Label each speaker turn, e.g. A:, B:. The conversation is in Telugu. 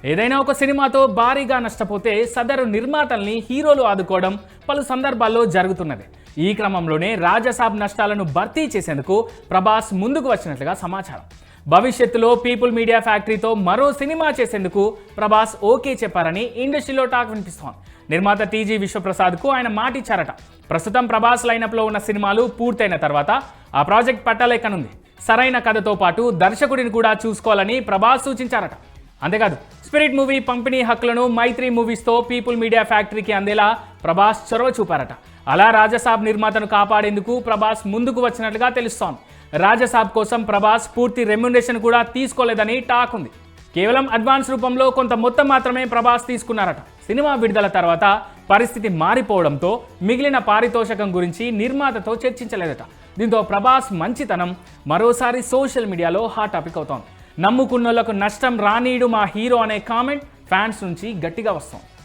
A: ఏదైనా ఒక సినిమాతో భారీగా నష్టపోతే సదరు నిర్మాతల్ని హీరోలు ఆదుకోవడం పలు సందర్భాల్లో జరుగుతున్నది. ఈ క్రమంలోనే రాజసాబ్ నష్టాలను భర్తీ చేసేందుకు ప్రభాస్ ముందుకు వచ్చినట్లుగా సమాచారం. భవిష్యత్తులో పీపుల్ మీడియా ఫ్యాక్టరీతో మరో సినిమా చేసేందుకు ప్రభాస్ ఓకే చెప్పారని ఇండస్ట్రీలో టాక్ వినిపిస్తోంది. నిర్మాత టీజీ విశ్వప్రసాద్కు ఆయన మాటిచ్చారట. ప్రస్తుతం ప్రభాస్ లైనప్లో ఉన్న సినిమాలు పూర్తయిన తర్వాత ఆ ప్రాజెక్ట్ పట్టాలెక్కనుంది. సరైన కథతో పాటు దర్శకుడిని కూడా చూసుకోవాలని ప్రభాస్ సూచించారట. అంతేకాదు, స్పిరిట్ మూవీ పంపిణీ హక్కులను మైత్రి మూవీస్తో పీపుల్ మీడియా ఫ్యాక్టరీకి అందేలా ప్రభాస్ చొరవ చూపారట. అలా రాజసాబ్ నిర్మాతను కాపాడేందుకు ప్రభాస్ ముందుకు వచ్చినట్లుగా తెలుస్తోంది. రాజసాబ్ కోసం ప్రభాస్ పూర్తి రెమ్యునరేషన్ కూడా తీసుకోలేదని టాక్ ఉంది. కేవలం అడ్వాన్స్ రూపంలో కొంత మొత్తం మాత్రమే ప్రభాస్ తీసుకున్నారట. సినిమా విడుదల తర్వాత పరిస్థితి మారిపోవడంతో మిగిలిన పారితోషకం గురించి నిర్మాతతో చర్చించలేదట. దీంతో ప్రభాస్ మంచితనం మరోసారి సోషల్ మీడియాలో హాట్ టాపిక్ అవుతోంది. నమ్ముకున్నోళ్లకు నష్టం రానీయుడు మా హీరో అనే కామెంట్ ఫ్యాన్స్ నుంచి గట్టిగా వస్తోంది.